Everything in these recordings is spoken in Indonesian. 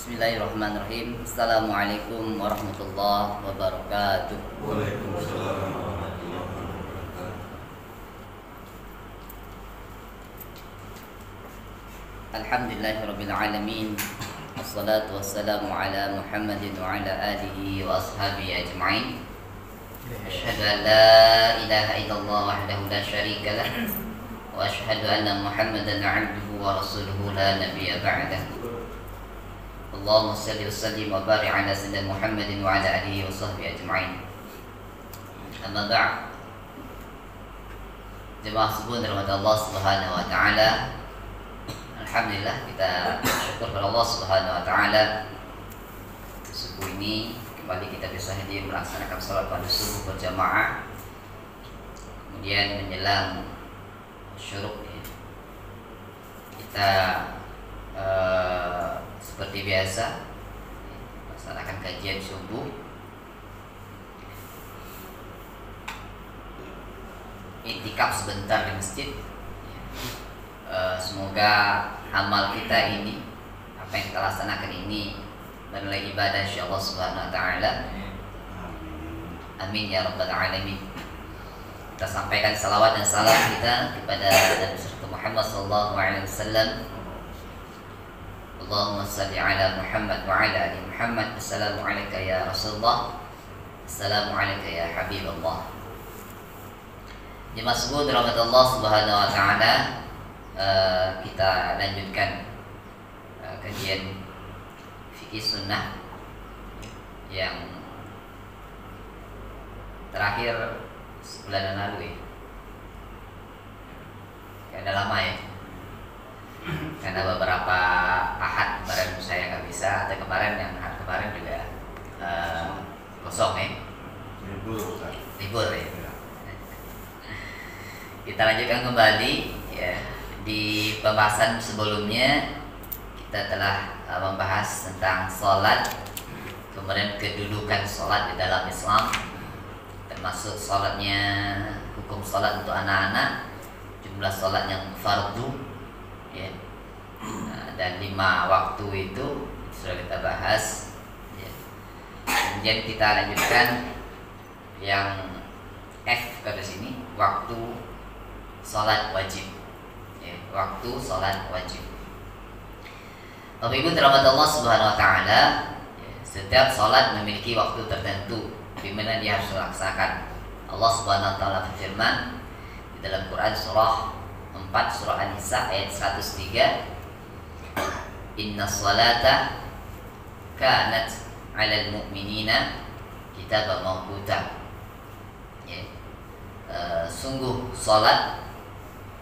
Bismillahirrahmanirrahim. Assalamualaikum warahmatullahi wabarakatuh. Waalaikumsalam warahmatullahi wabarakatuh. Alhamdulillahirabbil alamin. Wassalatu wassalamu ala Muhammadin wa ala alihi wa ashabihi ajma'in. Asyhadu an la ilaha illallah wahdahu la syarika lah wa asyhadu anna Muhammadan 'abduhu wa rasuluhu la nabiyya ba'dahu. Allahumma salli wa sallim wa barik ala sayyidina Muhammadin wa ala alihi wa sahbihi ajma'in. Amma ba'd. Jemaah subuh rahmat Allah Subhanahu wa taala. Alhamdulillah, kita bersyukur kepada Allah Subhanahu wa taala. Subuh ini kembali kita bisa hadir melaksanakan salat pada subuh berjamaah. Kemudian menjelang syuruk kita seperti biasa melaksanakan kajian subuh. Iktikaf sebentar di masjid. Semoga amal kita ini, apa yang kita laksanakan ini bernilai ibadah insyaallah subhanahu wa ta'ala. Amin ya rabbal alamin. Kita sampaikan salawat dan salam kita kepada Nabi Muhammad sallallahu alaihi wasallam. Allahumma salli ala Muhammad wa ala ali Muhammad. Assalamu alayka ya Rasulullah. Assalamu alayka ya Habibullah. Jemaah subuh rahmat Allah Subhanahu wa taala, kita lanjutkan kajian fikih sunnah yang terakhir sebulan lalu ya. Udah lama ya. Karena beberapa ahad kemarin saya nggak bisa, atau kemarin yang ahad kemarin juga kosong ya. Libur ya. Kita lanjutkan kembali ya. Di pembahasan sebelumnya kita telah membahas tentang sholat, kemudian kedudukan sholat di dalam Islam, termasuk sholatnya, hukum sholat untuk anak-anak, jumlah sholat yang fardu ya. Dan 5 waktu itu sudah kita bahas ya. Kemudian kita lanjutkan yang F ke sini, waktu sholat wajib ya, waktu sholat wajib. Bapak Ibu dirahmati Allah Subhanahu wa taala ya, setiap sholat memiliki waktu tertentu di mana dia harus dilaksanakan. Allah Subhanahu wa taala berfirman di dalam Quran surah 4 surah An-Nisa ayat 103, Inna sholata kanat 'alal mu'minina kitaban mawquta ya. Sungguh sholat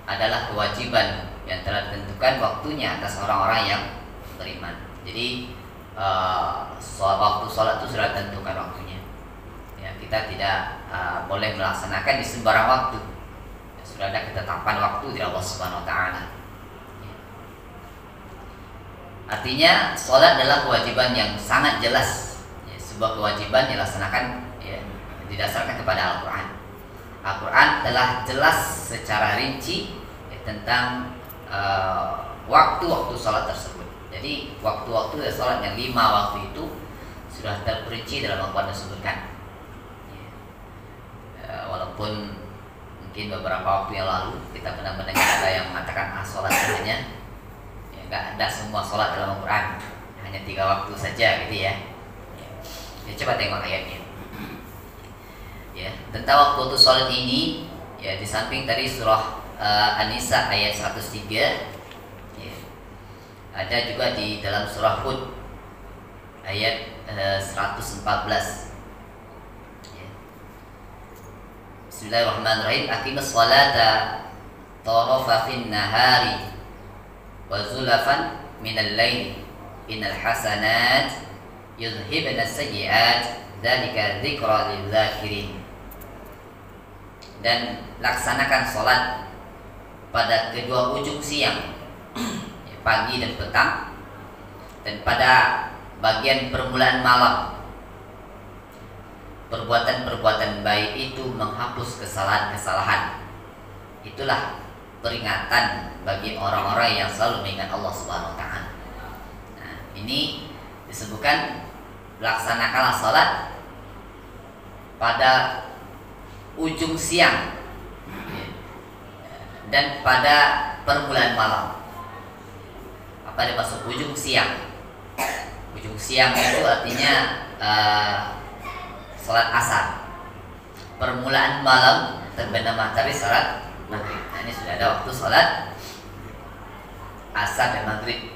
adalah kewajiban yang telah ditentukan waktunya atas orang-orang yang beriman. Jadi waktu sholat itu sudah ditentukan waktunya ya. Kita tidak boleh melaksanakan di sembarang waktu ya, sudah ada ketetapan waktu di Allah Subhanahu wa taala. Artinya sholat adalah kewajiban yang sangat jelas ya, sebuah kewajiban dilaksanakan ya, didasarkan kepada Al-Quran. Al-Quran telah jelas secara rinci ya, tentang waktu-waktu sholat tersebut. Jadi waktu-waktu sholat yang 5 waktu itu sudah terperinci dalam Al-Quran disebutkan ya. Walaupun mungkin beberapa waktu yang lalu kita pernah mendengar ada yang mengatakan sholat hanya nggak ada semua sholat dalam Al-Quran, hanya 3 waktu saja gitu ya. Ya, coba tengok ayatnya ya. Tentang waktu sholat ini ya, di samping tadi surah An-Nisa ayat 103 ya, ada juga di dalam surah Hud ayat 114 ya. Bismillahirrahmanirrahim. Aqimus sholata tarafafin nahari wa zulafan minal laili innal hasanat yudhhibna sayyi'at dzalika dzikra lil zakirin. Dan laksanakan sholat pada kedua ujung siang ya, pagi dan petang, dan pada bagian permulaan malam. Perbuatan-perbuatan baik itu menghapus kesalahan-kesalahan. Itulah peringatan bagi orang-orang yang selalu mengingat Allah Subhanahu wa taala. Nah, ini disebutkan laksanakanlah sholat pada ujung siang dan pada permulaan malam. Apa dimaksud ujung siang? Ujung siang itu artinya sholat asar. Permulaan malam terbenam matahari sholat maghrib. Nah, ini sudah ada waktu sholat asar dan maghrib.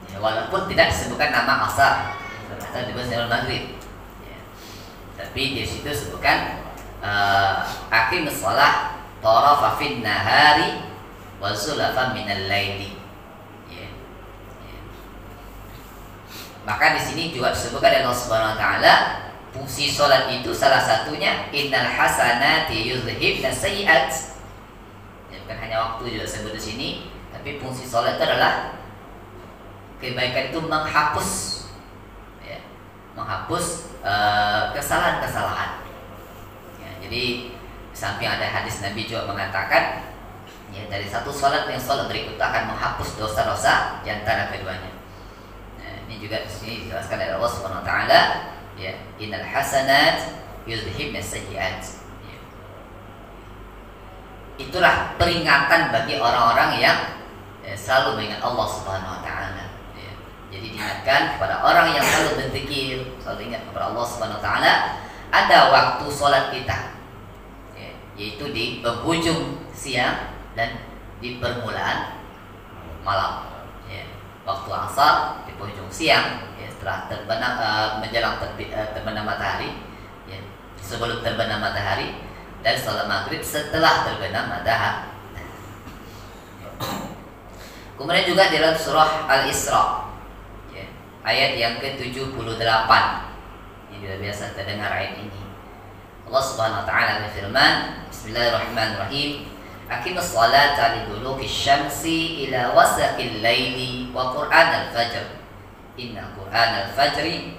Ya, walaupun tidak disebutkan nama asar atau disebutkan maghrib. Ya. Tapi di situ disebutkan aqimus shalah tarafa fin nahari wa zulafa minal laili. Ya. Ya. Maka di sini juga disebutkan oleh Allah Subhanahu wa taala fungsi sholat itu salah satunya innal hasanati yuzhibna sayyi'at. Ya, bukan hanya waktu juga disebut di sini, tapi fungsi sholat itu adalah kebaikan itu menghapus, ya, menghapus kesalahan-kesalahan. Ya, jadi samping ada hadis Nabi juga mengatakan, ya, dari satu sholat yang sholat berikutnya akan menghapus dosa-dosa di antara keduanya. Nah, ini juga di sini dijelaskan oleh Allah Subhanahu wa taala, ya, innal hasanat yuzhibna sayyi'at. Ya. Itulah peringatan bagi orang-orang yang selalu mengingat Allah Subhanahu wa taala. Ya. Jadi diingatkan kepada orang yang selalu berzikir, selalu ingat kepada Allah Subhanahu wa taala, ada waktu sholat kita, ya, yaitu di penghujung siang dan di permulaan malam. Ya. Waktu asar di penghujung siang, setelah terbenam menjelang terbenam matahari, ya, sebelum terbenam matahari, dan sholat maghrib setelah terbenam matahari. Kemudian juga di dalam surah Al-Isra, ya, ayat yang ke-78, ini sudah biasa terdengar ayat ini. Allah Subhanahu wa taala berfirman, Bismillahirrahmanirrahim, aqimus sholata liduluki syamsi ila wasaqil laili wa qur'anal fajr. Inna Qur'anal fajri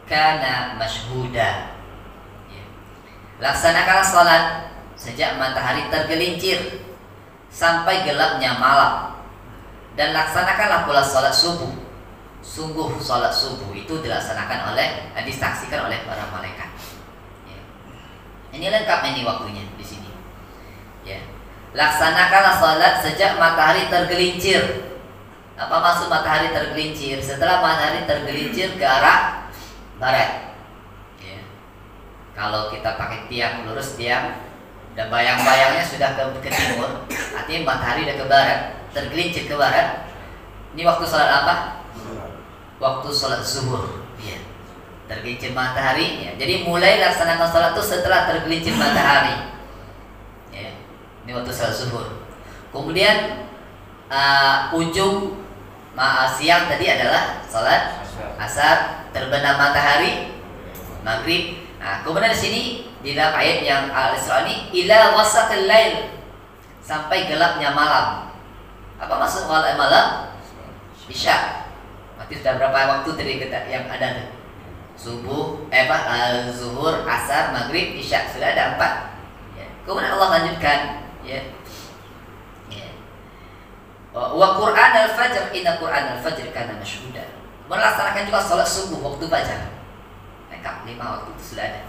kana mashhuda. Ya. Laksanakanlah salat sejak matahari tergelincir sampai gelapnya malam, dan laksanakanlah pula salat subuh. Sungguh salat subuh itu dilaksanakan disaksikan oleh para malaikat. Ya. Ini lengkap ini waktunya di sini. Ya. Laksanakanlah salat sejak matahari tergelincir. Apa maksud matahari tergelincir? Setelah matahari tergelincir ke arah barat, ya. Kalau kita pakai tiang lurus tiang dan bayang-bayangnya sudah ke timur, artinya matahari sudah ke barat, tergelincir ke barat. Ini waktu sholat apa? Waktu sholat zuhur, ya. Tergelincir matahari, ya. Jadi mulai laksanakan sholat itu setelah tergelincir matahari, ya. Ini waktu sholat zuhur. Kemudian ujung siang tadi adalah sholat asar, terbenam matahari, maghrib. Nah, kemudian di sini di dalam ayat yang Al-Isra ini ila wasaqil lail, sampai gelapnya malam. Apa maksud malam? Isya. Berarti sudah berapa waktu tadi yang ada? Subuh, zuhur, asar, maghrib, isya, sudah ada 4. Ya. Kemudian Allah lanjutkan, ya. Wa Qur'an al-fajr, inna Qur'an al-fajr kana mashhuda. Melaksanakan juga sholat subuh waktu fajar. Lengkap 5 waktu itu sudah ada.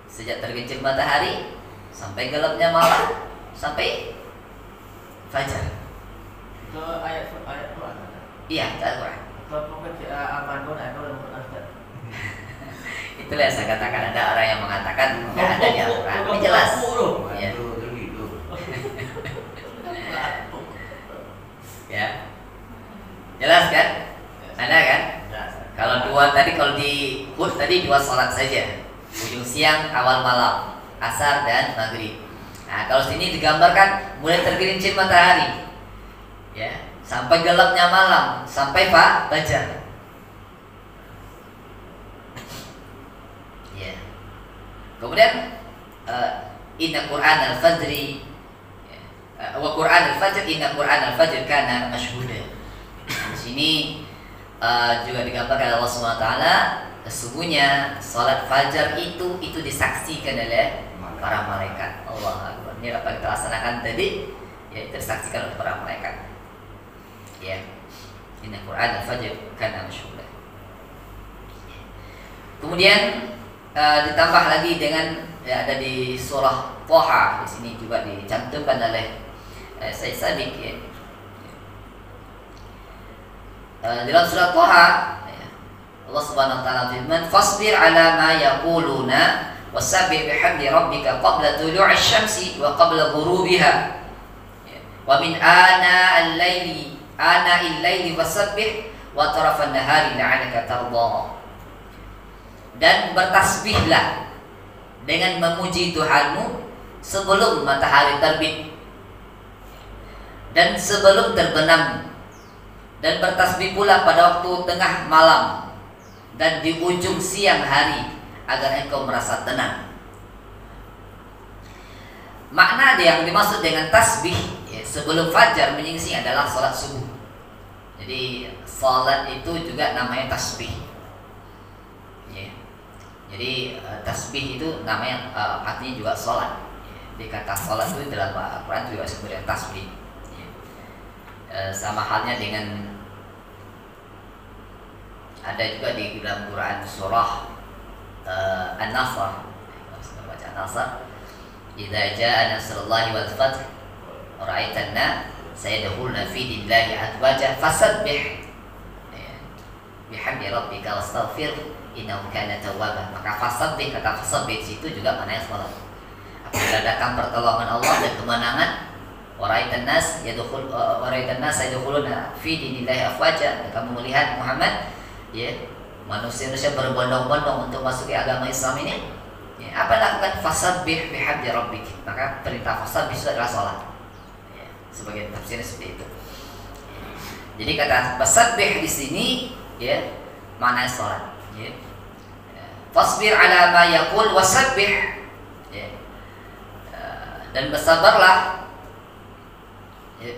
Sejak tergelincir matahari sampai gelapnya malam sampai fajar. Itu ayat Quran. Iya, ayat Quran. Itulah yang saya katakan, ada orang yang mengatakan nggak ada di Al-Quran. Ini jelas. Ya. Ya, jelas kan? Ada kan? Kalau di Hud tadi 2 sholat saja, ujung siang, awal malam, asar dan maghrib. Nah, kalau sini digambarkan mulai tergelincir matahari, ya, sampai gelapnya malam, sampai fajar. Ya. Kemudian inna Qur'an al-fajri wa Qur'an al-fajr, inna Qur'an al-fajr kana mashhuda. Di sini juga digambarkan Allah Subhanahu wa taala, sesungguhnya salat fajar itu disaksikan oleh para malaikat. Allah Akbar. Ini apa kita laksanakan tadi, ya, disaksikan oleh para malaikat. Ya. Inna Qur'an al-fajr kana mashhuda. Kemudian ditambah lagi dengan ada di surah Thaha, di sini juga dicantumkan oleh Said Sabiq ya. Dalam surah Thaha Allah Subhanahu wa taala firman, "Fasbir 'ala ma yaquluna wasabbih bihamdi rabbika qabla tulu'i syamsi wa qabla ghurubiha. Wa min ana'il laili wasabbih wa tarafan nahari la'allaka tardha." Dan bertasbihlah dengan memuji Tuhanmu sebelum matahari terbit dan sebelum terbenam, dan bertasbih pula pada waktu tengah malam dan di ujung siang hari agar engkau merasa tenang. Makna yang dimaksud dengan tasbih ya, sebelum fajar menyingsing adalah salat subuh. Jadi salat itu juga namanya tasbih. Ya. Jadi tasbih itu namanya artinya juga salat. Jadi kata salat itu dalam Al-Quran juga sebenarnya tasbih. Ya. Sama halnya dengan ada juga di dalam Quran surah An-Nasr. Baca An-Nasr, "Idza jaa nasrullahi wal fath wa ra'aitanna sayadkhuluna fi dinillahi afwaja fasabbih bihamdi rabbika wastaghfir innahu kana tawwaba." Maka fasabbih, kata fasabbih itu juga maknanya salat. Apabila datang pertolongan Allah dan kemenangan, wa ra'aitanna sayadkhuluna fi dinillahi afwaja, kamu melihat Muhammad ya, manusia-manusia berbondong-bondong untuk masuk ke agama Islam ini ya, apa lakukan? Fasabbih bihamdi rabbik. Maka perintah fasabbih itu adalah salat ya, sebagai tafsirnya seperti itu ya. Jadi kata fasabbih di sini ya maknanya salat ya. Fasbir ala ma yaqul wasabbih ya. Dan bersabarlah ya,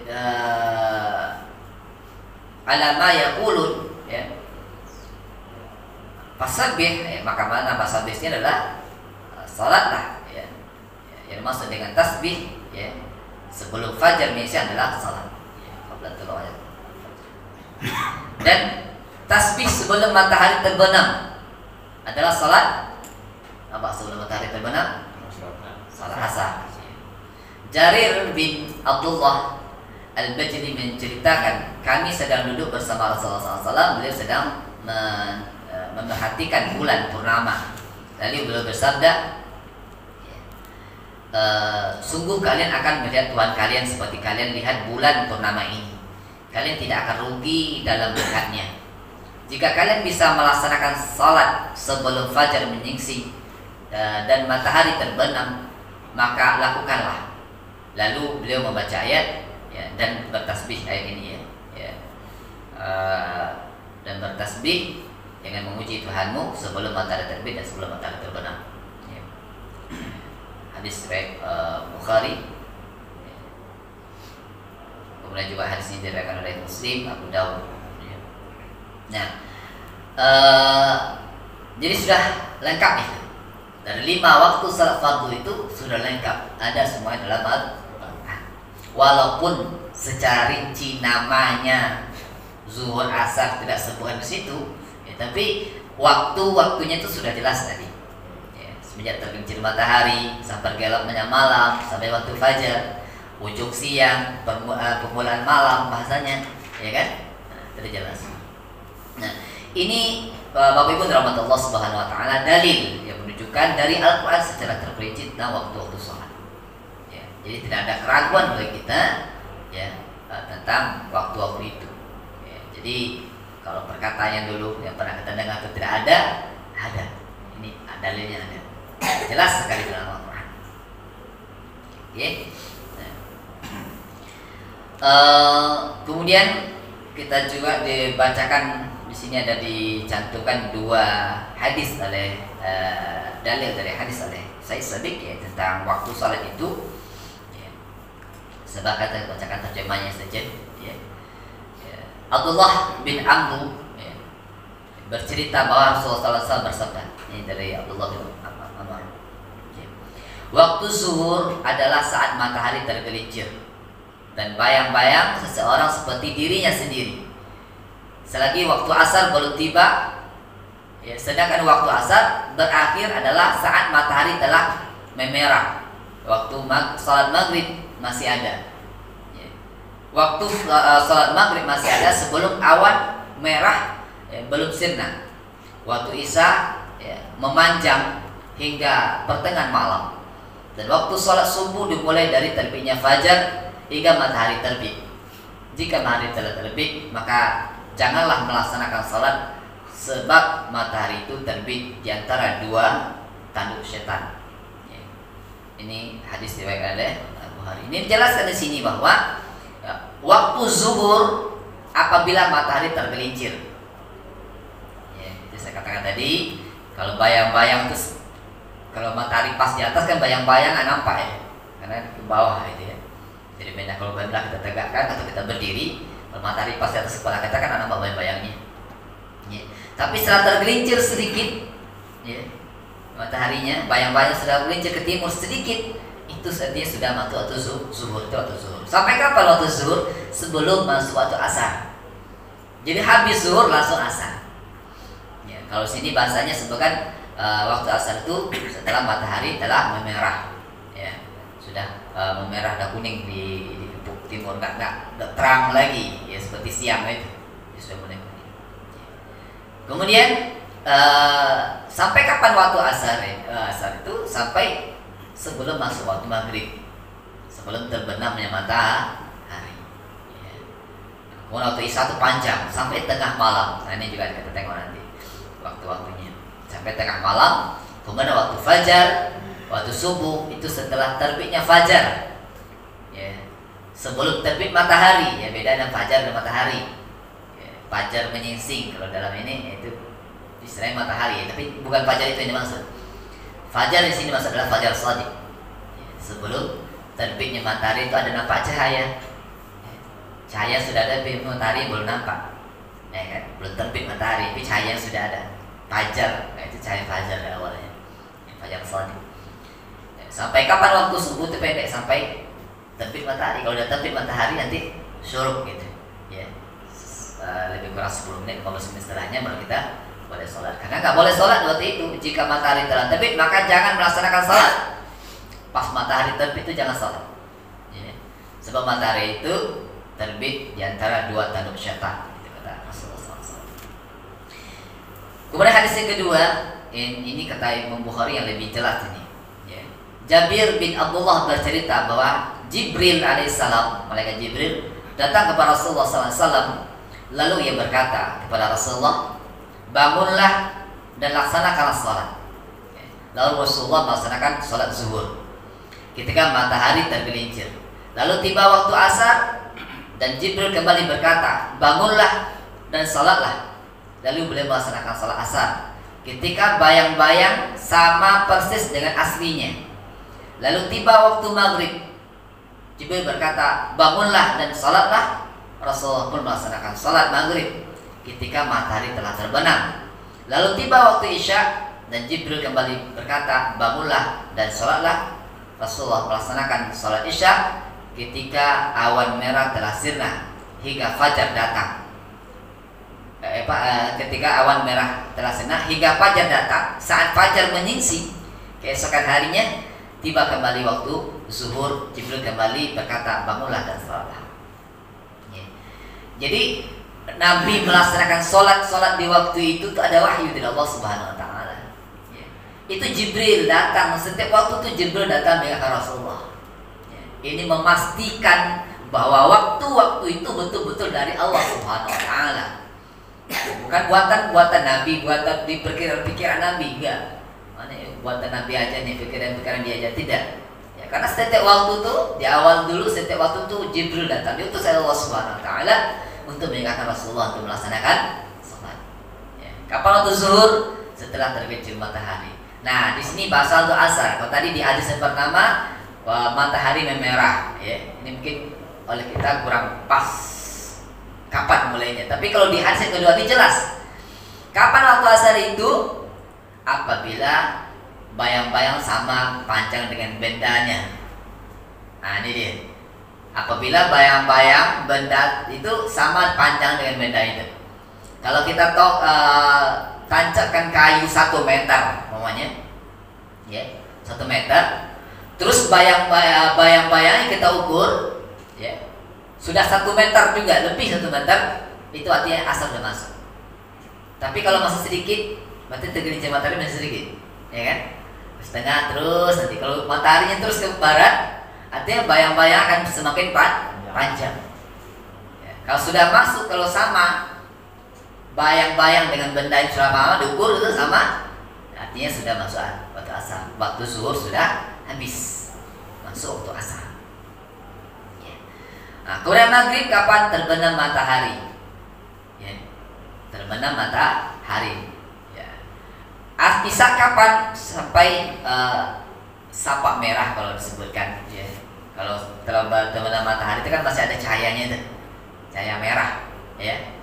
ala ma yaqulun ya. Fasabbih ya, maka mana fasabbihnya adalah salat lah ya. Yang dimaksud dengan tasbih ya sebelum fajar biasanya adalah salat ya, qabla tulu'i. Dan tasbih sebelum matahari terbenam adalah salat apa? Sebelum matahari terbenam salat asar. Jarir bin Abdullah Al-Bajali menceritakan, kami sedang duduk bersama Rasulullah SAW. Beliau sedang memperhatikan bulan purnama. Lalu beliau bersabda, sungguh kalian akan melihat Tuhan kalian seperti kalian lihat bulan purnama ini. Kalian tidak akan rugi dalam melihatnya. Jika kalian bisa melaksanakan salat sebelum fajar menyingsing dan matahari terbenam, maka lakukanlah. Lalu beliau membaca ayat ya, dan bertasbih ayat ini ya. Dan bertasbih dengan memuji Tuhanmu sebelum matahari terbit dan sebelum matahari terbenam ya. Hadis riwayat Bukhari ya. Kemudian juga hadis ini diriwayatkan oleh Muslim, Abu Dawud ya. Nah jadi sudah lengkap itu. Dari 5 waktu salat fardu itu sudah lengkap, ada semua dalam Al-Quran. Walaupun secara rinci namanya zuhur, asar tidak sebutkan di situ ya, tapi waktu-waktunya itu sudah jelas tadi ya, semenjak tergelincir matahari sampai gelapnya malam, sampai waktu fajar, ujung siang, permulaan malam bahasanya ya kan, nah, itu jelas. Nah ini Bapak Ibu rahmat Allah Subhanahu wa taala, dalil yang menunjukkan dari Al-Quran secara terperinci tentang waktu-waktu sholat ya. Jadi tidak ada keraguan bagi kita ya tentang waktu-waktu itu ya. Jadi kalau perkataan yang dulu yang pernah kita dengar itu tidak ada, ini dalilnya ada, jelas sekali dalam Al-Quran ya. Kemudian kita juga dibacakan di sini, ada dicantumkan 2 hadis oleh dalil dari hadis oleh Said Sabiq ya, tentang waktu salat itu ya. Sebab kita bacakan terjemahnya saja ya. Abdullah bin Amr ya, bercerita bahwa Rasulullah SAW bersabda, ini dari Abdullah bin Amr ya. Waktu zuhur adalah saat matahari tergelincir dan bayang-bayang seseorang seperti dirinya sendiri. Selagi waktu asar belum tiba Ya, sedangkan waktu asar berakhir adalah saat matahari telah memerah. Waktu salat maghrib masih ada. Ya. Waktu salat maghrib masih ada sebelum awan merah, ya, belum sirna. Waktu isya, ya, memanjang hingga pertengahan malam. Dan waktu salat subuh dimulai dari terbitnya fajar hingga matahari terbit. Jika matahari telah terbit, maka janganlah melaksanakan salat sebab matahari itu terbit di antara dua tanduk setan. Ya. Ini hadis diriwayatkan oleh Bukhari. Ini dijelaskan di sini bahwa ya, waktu zuhur apabila matahari tergelincir. Ya, itu saya katakan tadi, kalau bayang-bayang terus, kalau matahari pas di atas kan bayang-bayang nggak nampak ya, karena ke bawah itu ya. Jadi beda kalau kita tegakkan atau kita berdiri, kalau matahari pas di atas kepala kita kan nampak bayang-bayangnya. Ya. Tapi setelah tergelincir sedikit, ya, mataharinya, bayang-bayang sudah bergelincir ke timur sedikit, itu artinya sudah masuk waktu zuhur. Itu waktu zuhur. Sampai kapan waktu zuhur? Sebelum masuk waktu asar. Jadi habis zuhur langsung asar. Ya, kalau sini bahasanya sebutkan waktu asar itu setelah matahari telah memerah, ya, sudah memerah dan kuning di ufuk timur, nggak terang lagi, ya, seperti siang itu, ya, sudah mulai kuning. Kemudian sampai kapan waktu asar? Asar itu sampai sebelum masuk waktu maghrib, sebelum terbenamnya matahari. Ya. Kemudian waktu isya itu panjang sampai tengah malam. Nah, ini juga kita tengok nanti waktu-waktunya. Sampai tengah malam. Kemudian waktu fajar, waktu subuh itu setelah terbitnya fajar. Ya. Sebelum terbit matahari, ya, beda dengan fajar dan matahari. Fajar menyingsing kalau dalam ini itu istilahnya matahari, tapi bukan fajar itu yang dimaksud. Fajar di sini maksud adalah fajar shadiq. Sebelum terbitnya matahari itu ada nampak cahaya. Cahaya sudah ada, tapi matahari belum nampak. Ya kan? Belum terbit matahari, tapi cahaya sudah ada. Fajar, itu cahaya fajar dari awalnya. Fajar shadiq. Sampai kapan waktu subuh itu pendek sampai terbit matahari. Kalau udah terbit matahari nanti syuruk gitu. Ya. Lebih kurang 10 menit, 15 menit setelahnya baru kita boleh sholat. Karena nggak boleh sholat waktu itu. Jika matahari telah terbit, maka jangan melaksanakan sholat. Pas matahari terbit itu jangan sholat. Ya. Sebab matahari itu terbit di antara dua tanduk syaitan. Itu kata Rasulullah SAW. Kemudian hadis yang kedua, ini kata Imam Bukhari yang lebih jelas ini. Ya. Jabir bin Abdullah bercerita bahwa Jibril alaihissalam, malaikat Jibril datang kepada Rasulullah SAW. Lalu ia berkata kepada Rasulullah, bangunlah dan laksanakanlah sholat. Lalu Rasulullah melaksanakan sholat zuhur ketika matahari tergelincir. Lalu tiba waktu asar dan Jibril kembali berkata, bangunlah dan sholatlah. Lalu beliau melaksanakan sholat asar ketika bayang-bayang sama persis dengan aslinya. Lalu tiba waktu maghrib, Jibril berkata, bangunlah dan sholatlah. Rasulullah pun melaksanakan sholat maghrib ketika matahari telah terbenam. Lalu tiba waktu isya dan Jibril kembali berkata, bangunlah dan sholatlah. Rasulullah melaksanakan sholat isya ketika awan merah telah sirna hingga fajar datang. Ketika awan merah telah sirna hingga fajar datang, saat fajar menyingsing keesokan harinya, tiba kembali waktu zuhur. Jibril kembali berkata, bangunlah dan sholatlah. Jadi Nabi melaksanakan sholat di waktu itu ada wahyu dari Allah Subhanahu Wa Taala. Ya. Itu Jibril datang setiap waktu, itu Jibril datang mengingatkan Rasulullah. Ya. Ini memastikan bahwa waktu-waktu itu betul-betul dari Allah Subhanahu Wa Taala. Bukan buatan Nabi, buatan di pikiran Nabi, enggak. Mana buatan Nabi aja nih, pikiran dia aja, tidak. Ya, karena setiap waktu tuh di awal dulu, setiap waktu tuh Jibril datang diutus oleh Allah Subhanahu Wa Taala untuk mengingatkan Rasulullah untuk melaksanakan sholat. Ya. Kapan waktu zuhur? Setelah terbit matahari. Nah, di sini bahasa untuk asar. Kalau tadi di hadis yang pertama, matahari memerah. Ya. Ini mungkin oleh kita kurang pas kapan mulainya. Tapi kalau di hadis yang kedua ini jelas. Kapan waktu asar itu? Apabila bayang-bayang sama panjang dengan bendanya. Nah, ini dia. Apabila bayang-bayang benda itu sama panjang dengan benda itu. Kalau kita tancapkan kayu 1 meter namanya, ya 1 meter, terus bayang-bayangnya kita ukur, ya sudah 1 meter juga, lebih 1 meter, itu artinya asar sudah masuk. Tapi kalau masih sedikit, berarti tergelincir matahari masih sedikit, ya kan? Setengah terus, nanti kalau mataharinya terus ke barat, artinya bayang-bayang akan semakin panjang. Ya, kalau sudah masuk, kalau sama bayang-bayang dengan benda yang sudah lama diukur itu sama, artinya sudah masuk waktu asar. Waktu zuhur sudah habis, masuk waktu asar. Ya. Nah, kemudian maghrib kapan terbenam matahari? Ya. Terbenam matahari. Ya. Isya kapan sampai sapak merah kalau disebutkan. Ya. Kalau terbenam matahari itu kan masih ada cahayanya itu, cahaya merah. Ya.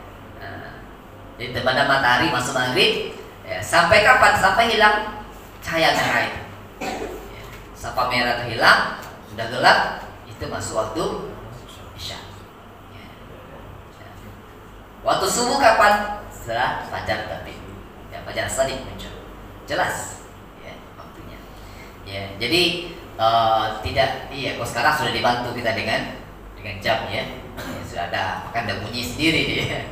Jadi terbenam matahari masuk maghrib, ya, sampai kapan? Sampai hilang cahaya merah itu. Ya, sapak merah itu hilang, sudah gelap, itu masuk waktu isya. Ya. Ya. Waktu subuh kapan? Setelah fajar terbit. Ya, fajar shadiq muncul. Jelas, ya, waktunya. Ya, jadi tidak, iya. Kalau sekarang sudah dibantu kita dengan jam, ya. Ya, sudah ada, bahkan ada bunyi sendiri dia.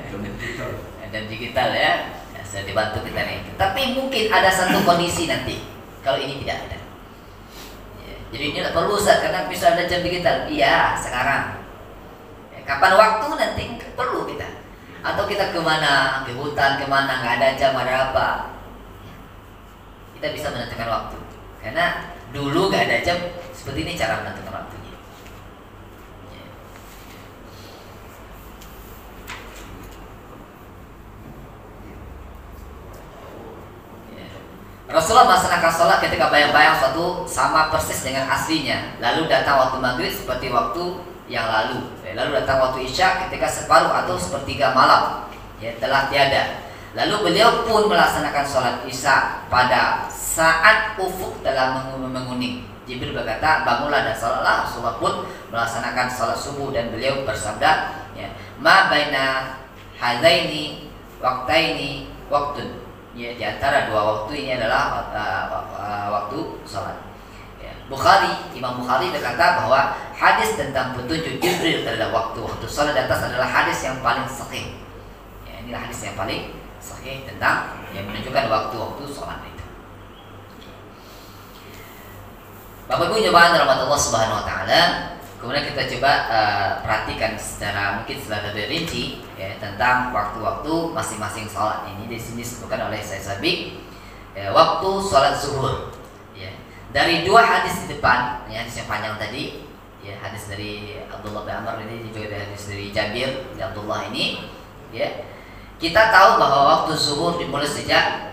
Dan digital, ya, sudah dibantu kita nih. Tapi mungkin ada satu kondisi nanti kalau ini tidak ada. Ya, jadi ini tidak perlu Ustaz, karena bisa ada jam digital. Iya, sekarang. Ya, kapan waktu nanti perlu kita. Atau kita kemana, ke hutan, kemana, nggak ada jam, ada apa. Ya, kita bisa menentukan waktu. Karena dulu nggak ada jam, seperti ini cara menentukan waktunya. Rasulullah melaksanakan sholat ketika bayang-bayang suatu sama persis dengan aslinya. Lalu datang waktu maghrib seperti waktu yang lalu. Lalu datang waktu isya ketika separuh atau sepertiga malam, ya, telah tiada. Lalu beliau pun melaksanakan sholat isya pada saat ufuk telah menguning. Jibril berkata, bangunlah dan sholatlah. Rasulullah pun melaksanakan sholat subuh dan beliau bersabda, ya, ma baina hadaini waqtaini waqtun. Ya, di antara dua waktu ini adalah waktu sholat. Ya. Imam Bukhari berkata bahwa hadis tentang petunjuk Jibril terhadap waktu sholat di atas adalah hadis yang paling sahih. Ya, inilah hadis yang paling sahih tentang yang menunjukkan waktu sholat itu. Bapak Ibu jemaah rahmatullah subhanahu wa taala, kemudian kita coba perhatikan secara mungkin secara lebih rinci, ya, tentang waktu-waktu masing-masing sholat ini. Di sini disebutkan oleh Syekh Sabiq, ya, waktu sholat zuhur. Ya. Dari 2 hadis di depan, ya, hadis yang panjang tadi, ya, hadis dari Abdullah bin Amr ini juga ada hadis dari Jabir bin Abdullah ini, ya. Kita tahu bahwa waktu zuhur dimulai sejak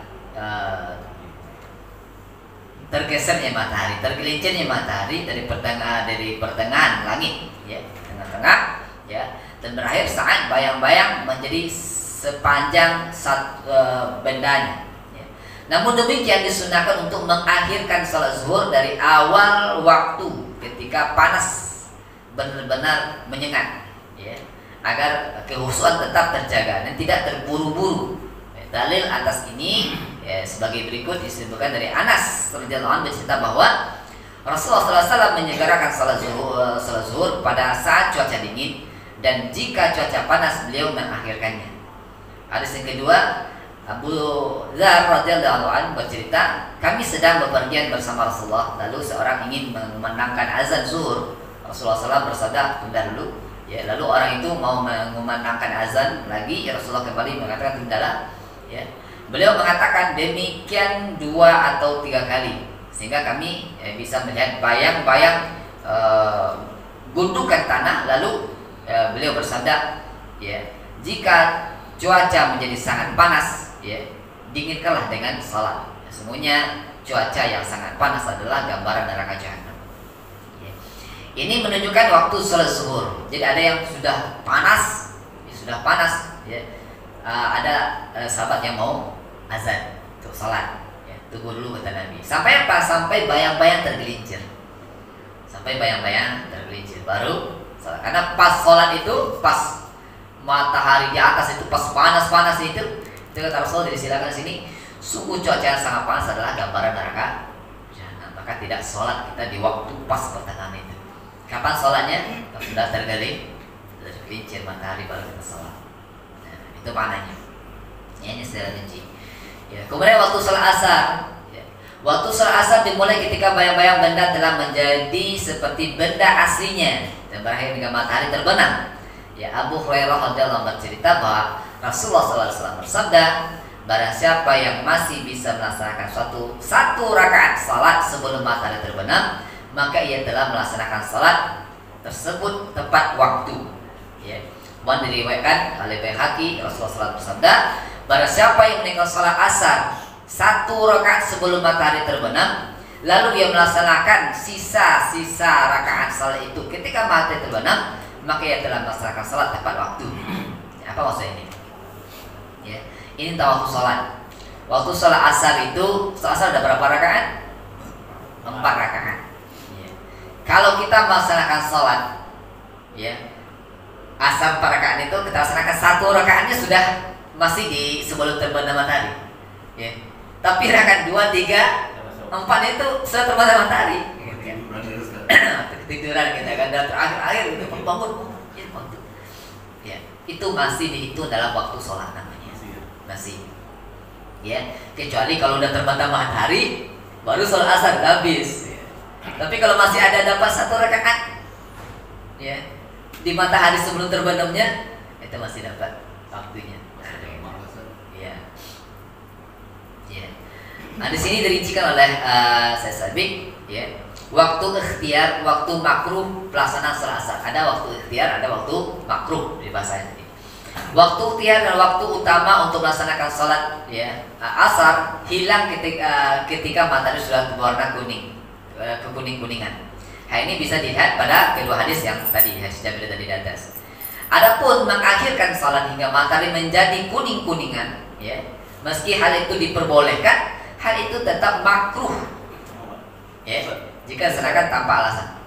tergesernya matahari, tergelincirnya matahari dari pertengahan langit, ya, tengah-tengah, ya, dan berakhir saat bayang-bayang menjadi sepanjang bendanya. Ya. Namun demikian disunahkan untuk mengakhirkan sholat zuhur dari awal waktu ketika panas benar-benar menyengat, ya, agar kehusuan tetap terjaga dan tidak terburu-buru. Ya, dalil atas ini, ya, sebagai berikut disebutkan dari Anas radhiyallahu anhu bercerita bahwa Rasulullah SAW menyegerakan salat zuhur pada saat cuaca dingin, dan jika cuaca panas beliau mengakhirkannya. Hadis yang kedua, Abu Dzar radhiyallahu anhu bercerita, kami sedang bepergian bersama Rasulullah, lalu seorang ingin mengumandangkan azan zuhur. Rasulullah SAW bersabda, tunda dulu. Ya, lalu orang itu mau mengumandangkan azan lagi, Rasulullah kembali mengatakan, tundalah. Ya. Beliau mengatakan demikian 2 atau 3 kali, sehingga kami bisa melihat bayang-bayang gundukan tanah. Lalu beliau bersabda, ya, jika cuaca menjadi sangat panas, ya, dinginkanlah dengan salat. Semuanya cuaca yang sangat panas adalah gambaran neraka jahanam. Ya. Ini menunjukkan waktu salat zuhur. Jadi ada yang sudah panas, ya, ada sahabat yang mau azan untuk salat, ya, tunggu dulu kata Nabi. Sampai apa? Sampai bayang-bayang tergelincir. Baru salat. Karena pas salat itu, pas matahari di atas itu, pas panas-panas itu, Itu kata Rasul disilakan di sini. Sungguh cuaca yang sangat panas adalah gambaran neraka jahanam. Maka tidak sholat kita di waktu pas pertengahan itu. Kapan sholatnya? Kalau sudah tergelincir matahari baru kita sholat. Nah, itu maknanya. Ya, ini secara rinci. Ya, kemudian waktu sholat asar. Ya. Waktu sholat asar dimulai ketika bayang-bayang benda telah menjadi seperti benda aslinya dan berakhir hingga matahari terbenam. Ya, Abu Hurairah radhiyallahu anhu bercerita bahwa Rasulullah SAW bersabda, barang siapa yang masih bisa melaksanakan satu rakaat salat sebelum matahari terbenam, maka ia telah melaksanakan salat tersebut tepat waktu. Ya. Dan diriwayatkan oleh Baihaqi, Rasulullah SAW bersabda, barang siapa yang meninggalkan salat asar 1 rakaat sebelum matahari terbenam, lalu ia melaksanakan sisa-sisa rakaat salat itu ketika matahari terbenam, maka ia telah melaksanakan salat tepat waktu. Ya, apa maksudnya ini? Ya, ini tentang waktu sholat. Waktu sholat asar itu, sholat asar ada berapa rakaat? 4 rakaat. Ya. Kalau kita melaksanakan sholat, ya, asar 4 rakaat itu kita laksanakan 1 rakaatnya sudah masih di sebelum terbenam matahari. Ya. Tapi rakaat 2, 3, 4 itu sudah terbenam matahari. Ketiduran kita kan, dan terakhir itu bangun, ya, waktu. Ya, itu masih dihitung dalam waktu sholat namanya. Masih, ya, kecuali kalau udah terbenam matahari baru sholat asar habis. Ya. Tapi kalau masih ada dapat 1 rakaat, ya, di matahari sebelum terbenamnya, itu masih dapat waktunya. Ya, ya. Nah, di sini dirincikan oleh Syekh Sabik, ya, waktu ikhtiar, waktu makruh pelaksanaan sholat asar. Ada waktu ikhtiar, ada waktu makruh di bahasanya tadi. Waktu ikhtiar dan waktu utama untuk melaksanakan sholat, ya, asar hilang ketika matahari sudah berwarna kuning, kekuning-kuningan. Nah, ini bisa dilihat pada kedua hadis yang tadi, hadis Jabir tadi di atas. Adapun mengakhirkan sholat hingga matahari menjadi kuning-kuningan, ya, meski hal itu diperbolehkan, hal itu tetap makruh, ya, jika diserahkan tanpa alasan.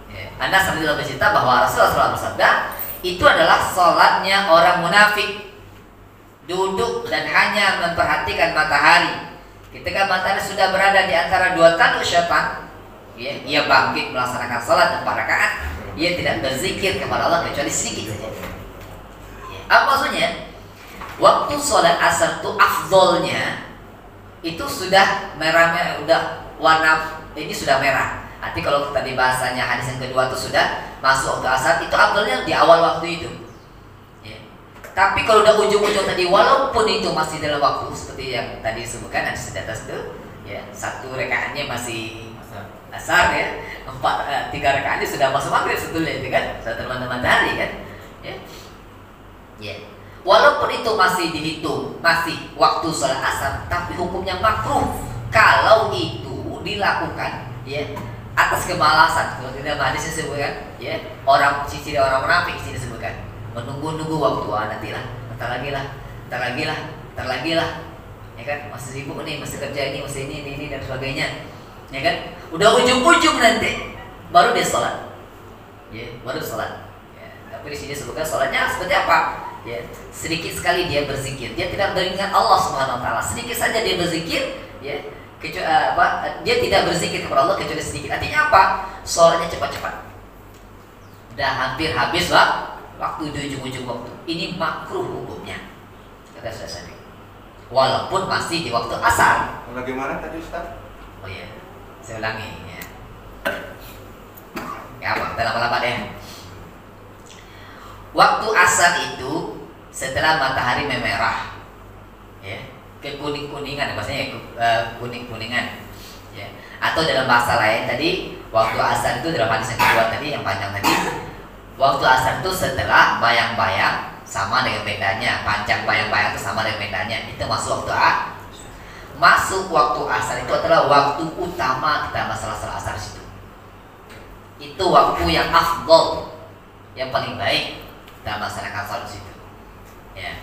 Ya. Anda sambil bercerita bahwa Rasulullah SAW bersabda, itu adalah sholatnya orang munafik, duduk dan hanya memperhatikan matahari. Ketika matahari sudah berada di antara 2 tanduk syaitan, ya, ia bangkit melaksanakan sholat 4 rakaat. Ia tidak berzikir kepada Allah kecuali sedikit saja. Ya. Apa maksudnya? Waktu sholat asar itu afdolnya itu sudah merah, udah warna ini sudah merah. Arti kalau tadi bahasanya hadis yang kedua itu sudah masuk waktu asar, itu afdolnya di awal waktu itu. Ya. Tapi kalau udah ujung-ujung tadi, walaupun itu masih dalam waktu seperti yang tadi disebutkan hadis di atas itu, ya, 1 rakaatnya masih asar, ya, 3 rakaatnya sudah masuk maghrib sebetulnya, itu kan, sudah terbenam matahari kan, ya. Ya. Walaupun itu masih dihitung masih waktu sholat asar, tapi hukumnya makruh kalau itu dilakukan, ya, atas kemalasan. Kalau tidak hadis disebutkan, ya, ciri orang munafik sini disebutkan menunggu-nunggu waktu, nantilah, entar lagi lah, ya kan, masih sibuk nih, masih kerja ini, masih ini dan sebagainya, ya kan, udah ujung-ujung nanti baru dia sholat, ya, baru sholat. Ya, tapi di sini disebutkan sholatnya seperti apa? Ya, sedikit sekali dia berzikir, dia tidak beringat Allah Subhanahu Wa Taala, sedikit saja dia berzikir, ya, dia tidak berzikir kepada Allah kecuali sedikit. Artinya apa? Sholatnya cepat-cepat, udah hampir habis waktu di ujung-ujung waktu. Ini makruh hukumnya, kata saya. Walaupun masih di waktu asar. Bagaimana tadi Ustaz? Oh iya, saya ulangi, ya. Ya apa? Kita lama-lama deh. Waktu asar itu setelah matahari memerah, ya, kekuning-kuningan, maksudnya kuning-kuningan, ya. Atau dalam bahasa lain tadi, waktu asar itu dalam hadis yang kedua tadi yang panjang tadi, waktu asar itu setelah bayang-bayang sama dengan bedanya, panjang bayang-bayang itu sama dengan bedanya, itu masuk waktu masuk waktu asar itu adalah waktu utama kita masalah asar itu. Itu waktu yang afdol, yang paling baik dalam melaksanakan salat itu, ya.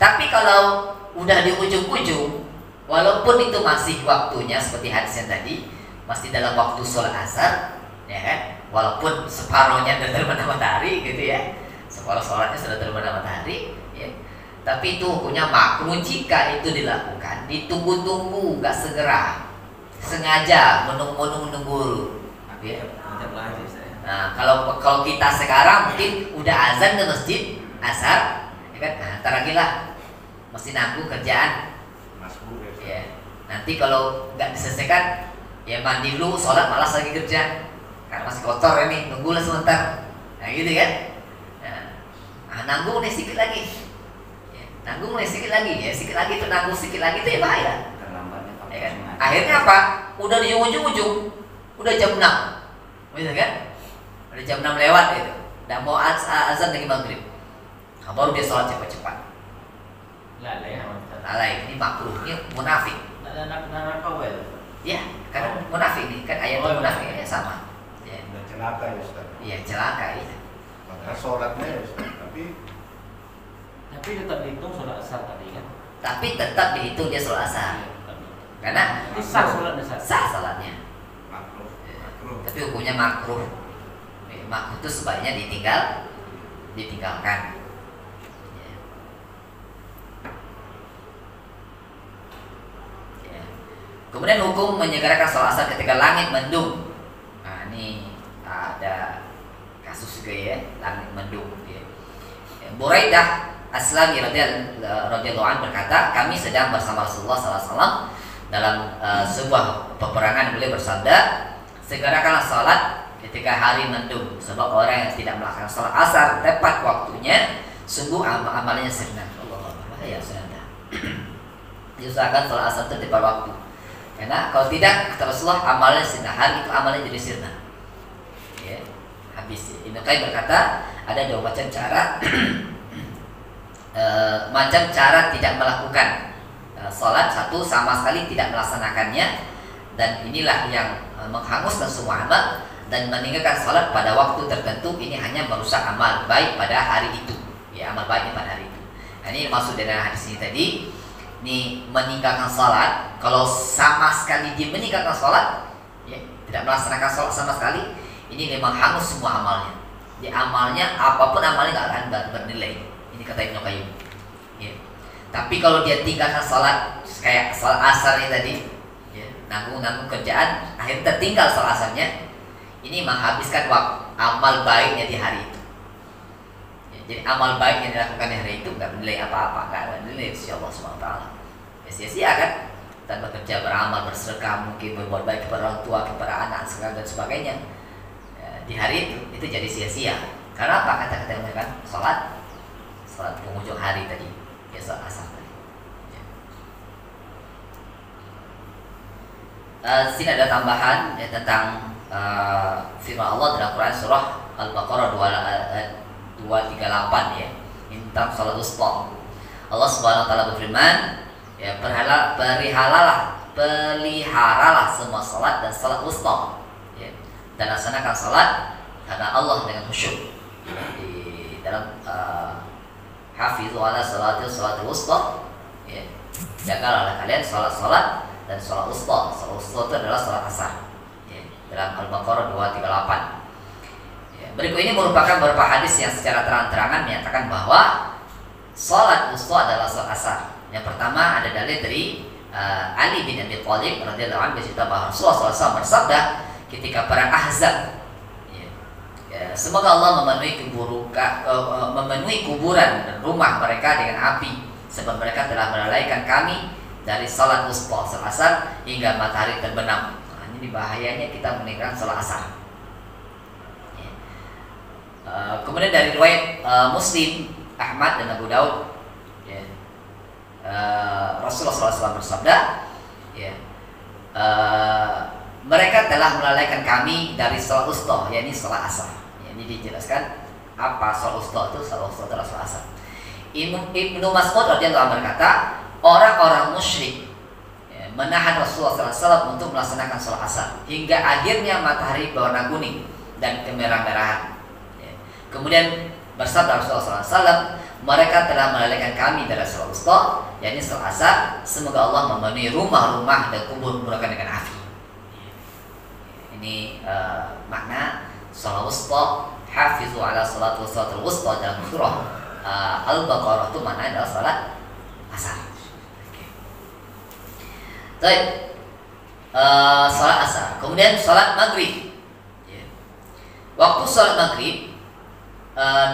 Tapi kalau udah di ujung-ujung, walaupun itu masih waktunya seperti hadis yang tadi, masih dalam waktu sholat asar, ya kan, walaupun separohnya sudah terbenam matahari, gitu ya, separuh sholatnya sudah terbenam matahari, ya, Tapi itu hukumnya makruh jika itu dilakukan ditunggu-tunggu, nggak segera, sengaja menunggu. Ya. Nah, kalau kita sekarang mungkin udah azan ke masjid asar, ya kan? Nah, ntar lagi lah mesti nanggung kerjaan. Ya. Nanti kalau nggak diselesaikan, ya mandi dulu, sholat malas lagi kerja, karena masih kotor ini, nunggulah sebentar. Nah gitu kan? Nah, nanggung nih sedikit lagi, ya, nanggung nih sedikit lagi, ya sedikit lagi itu nanggung sedikit lagi itu ya bahaya. Ya kan? Akhirnya apa? Udah di ujung-ujung, udah jam 6, gitu kan? Udah jam 6 lewat itu, udah mau azan lagi maghrib. Nah, baru dia sholat cepat-cepat. Lalai, ini makruh, ini munafik. Anak kawel. Ya, karena munafik nih kan ayat munafik ya sama. Ya. Celaka ya Ustaz. Iya, celaka itu. Maka sholatnya ya Ustaz, tapi tetap dihitung sholat asar tadi kan. Tapi tetap dihitung dia sholat asar. Karena Sah sholatnya sah. sah sholatnya. makruh. Tapi hukumnya makruh. Makruh itu sebaiknya ditinggalkan. Ya. Ya. Kemudian hukum menyegerakan sholat asar ketika langit mendung. Nah ini ada kasus juga ya, langit mendung. Ya. Buraidah Aslami radhiyallahu anhu berkata, kami sedang bersama Rasulullah SAW dalam sebuah peperangan. Beliau bersabda, segerakanlah sholat ketika hari mendung, sebab orang yang tidak melaksanakan sholat asar tepat waktunya, sungguh amalnya sirna. Allah ya sunnah. Diusahakan sholat asar itu tepat waktu, karena kalau tidak kata Rasulullah amalnya sirna, hari itu amalnya jadi sirna. Ya, habis. Ibnu Qayyim berkata ada dua macam cara. Macam cara tidak melakukan sholat, satu sama sekali tidak melaksanakannya, dan inilah yang menghanguskan semua amal, dan meninggalkan sholat pada waktu tertentu ini hanya merusak amal baik pada hari itu, ya, amal baiknya pada hari itu. Nah, ini maksud dari hadis ini tadi, ini meninggalkan sholat. Kalau sama sekali dia meninggalkan sholat, ya, tidak melaksanakan sholat sama sekali, ini memang hangus semua amalnya. Di amalnya apapun amalnya nggak akan bernilai. Ini kata Ibnu Qayyim. Ya. Tapi kalau dia tinggalkan sholat kayak sholat asar ini tadi, ya, nanggung kerjaan, akhirnya tertinggal sholat asarnya, ini menghabiskan amal baiknya di hari itu. Ya, jadi amal baik yang dilakukan di hari itu nggak bernilai apa-apa, nggak bernilai insya Allah SWT. Ya, sia-sia kan? Dan bekerja, beramal, bersedekah, mungkin berbuat baik kepada orang tua, kepada anak, dan sebagainya. Ya, di hari itu jadi sia-sia. Karena apa? Kata-kata yang mereka sholat penghujung hari tadi, ya sholat asar tadi. Ya. Sini ada tambahan ya, tentang firman Allah dalam Quran surah Al-Baqarah 238 ya, tentang sholat wusta. Allah Subhanahu wa taala berfirman, ya, peliharalah semua sholat dan sholat wusta, ya, dan laksanakan sholat karena Allah dengan khusyuk. Di dalam hafizu ala salatil wusta, ya, jagalah kalian sholat dan sholat wusta. Sholat wusta itu adalah sholat asar, ya, dalam Al-Baqarah 238. Ya, berikut ini merupakan beberapa hadis yang secara terang-terangan menyatakan bahwa sholat wusta adalah sholat asar. Yang pertama ada dalil dari Ali bin Abi Thalib radhiyallahu anhu bercerita bahwa Rasulullah SAW bersabda ketika perang Ahzab, ya, semoga Allah memenuhi kuburan dan rumah mereka dengan api, sebab mereka telah melalaikan kami dari salat wusta, salat asar, hingga matahari terbenam. Nah, ini bahayanya kita meninggalkan salat asar. Ya. Kemudian dari riwayat Muslim, Ahmad dan Abu Daud, ya, Rasulullah SAW bersabda, ya, mereka telah melalaikan kami dari salat wusta, yakni salat asar. Ini dijelaskan apa salat wusta itu. Salat wusta adalah salat asar. Ibnu Mas'ud radhiyallahu anhu berkata, orang-orang musyrik, ya, menahan Rasulullah SAW untuk melaksanakan salat asar hingga akhirnya matahari berwarna kuning dan kemerah-merahan. Ya. Kemudian bersabda Rasulullah SAW, mereka telah melalaikan kami dari salat wusta, yakni salat asar. Semoga Allah memenuhi rumah-rumah dan kubur-kuburkan dengan api. Ini makna salat wusta. Hafizu ala salatul wusta dalam surah Al-Baqarah itu mana adalah sholat asar. Baik, sholat asar. Kemudian sholat maghrib. Ya. Waktu sholat maghrib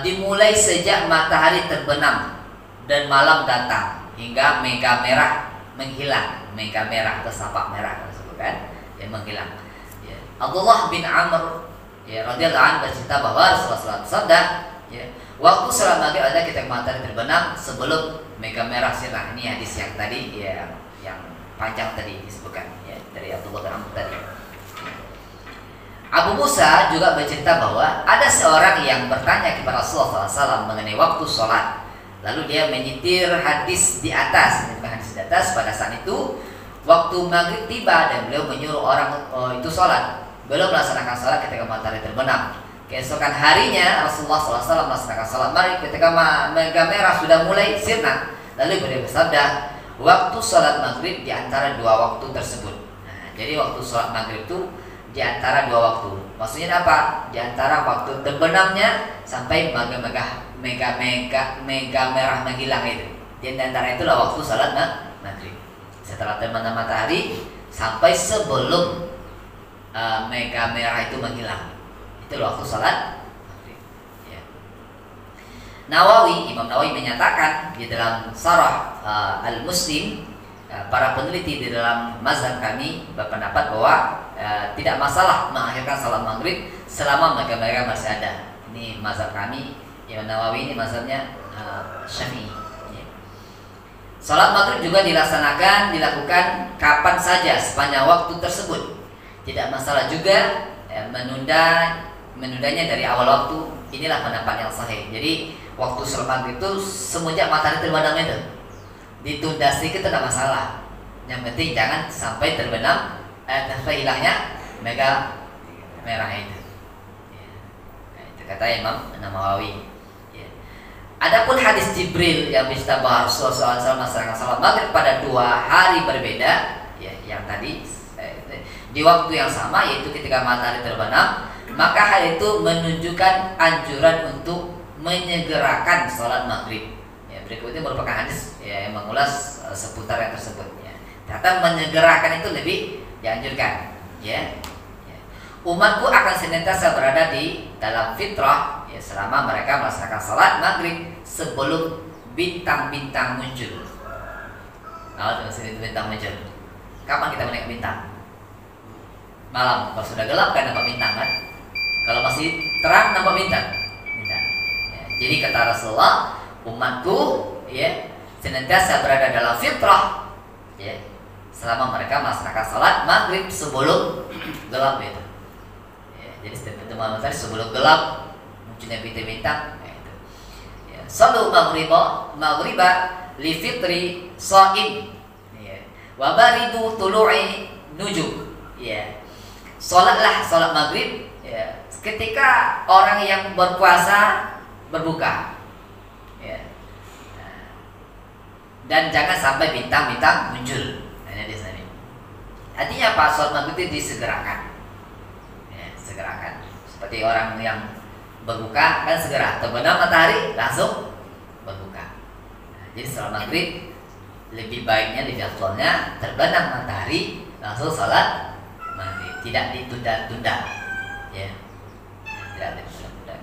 dimulai sejak matahari terbenam dan malam datang hingga mega merah menghilang. Mega merah atau sapak merah disebutkan, yang menghilang. Ya. Abdullah bin Amr ya radhiyallahu anhu bercerita bahwa Rasulullah bersabda, ya, waktu sholat maghrib ada ketika matahari terbenam sebelum mega merah sirna. Ini hadis yang tadi ya, yang panjang tadi disebutkan ya, dari Abdullah bin Amr tadi. Abu Musa juga bercerita bahwa ada seorang yang bertanya kepada Rasulullah SAW mengenai waktu sholat. Lalu dia menyitir hadis di atas, pada saat itu waktu maghrib tiba dan beliau menyuruh orang itu sholat. Beliau melaksanakan sholat ketika matahari terbenam. Keesokan harinya Rasulullah SAW melaksanakan sholat maghrib ketika mega merah sudah mulai sirna. Lalu beliau bersabda, waktu sholat maghrib di antara dua waktu tersebut. Nah, jadi waktu sholat maghrib itu di antara dua waktu. Maksudnya apa? Di antara waktu terbenamnya sampai mega merah menghilang itu. Di antara itulah waktu sholat maghrib. Setelah terbenam matahari sampai sebelum mega merah itu menghilang. Itu waktu sholat maghrib. Ya. Imam Nawawi menyatakan di dalam Syarah Al-Muslim, para peneliti di dalam mazhab kami berpendapat bahwa tidak masalah mengakhirkan salat maghrib selama mega merah masih ada. Ini mazhab kami, Imam Nawawi ini mazhabnya Syafi'i. Ya. Salat maghrib juga dilakukan kapan saja sepanjang waktu tersebut. Tidak masalah juga menundanya dari awal waktu. Inilah pendapat yang sahih. Jadi waktu salat maghrib itu semenjak matahari terbenam itu. Ditunda sedikit tidak masalah. Yang penting jangan sampai terbenam sampai hilangnya mega merah itu. Ya. Nah, itu kata Imam Nawawi. Ya. Adapun hadis Jibril yang bercerita bahwa Rasulullah SAW melaksanakan salat maghrib pada 2 hari berbeda, ya, yang tadi di waktu yang sama yaitu ketika matahari terbenam, maka hal itu menunjukkan anjuran untuk menyegerakan salat maghrib. Berikut ini merupakan hadis ya, yang mengulas seputar yang tersebut. Ya. Ternyata menyegerakan itu lebih dianjurkan. Ya. Ya. Umatku akan senantiasa berada di dalam fitrah ya, selama mereka melaksanakan salat maghrib sebelum bintang-bintang muncul. Nah, sebelum bintang muncul. Kapan kita melihat bintang? Malam. Kalau sudah gelap kan nampak bintang kan? Kalau masih terang nampak bintang. Ya. Jadi kata Rasulullah, umatku ya senantiasa berada dalam fitrah ya selama mereka melaksanakan salat maghrib sebelum gelap itu. Ya, jadi setiap malam tadi sebelum gelap munculnya bintang-bintang ya, itu. Ya, salat maghriba li fitri shaim ya. Wa baridu tulu'i nujum ya. Salatlah salat maghrib ya ketika orang yang berpuasa berbuka. Ya. Dan jangan sampai bintang-bintang muncul. Hanya di sini. Artinya apa? Salat maghrib itu disegerakan. Ya, segerakan. Seperti orang yang berbuka kan segera terbenam matahari langsung berbuka. Nah, jadi salat maghrib lebih baiknya, lebih afdalnya terbenam matahari langsung salat maghrib, tidak ditunda-tunda. Ya. Tidak ditunda-tunda.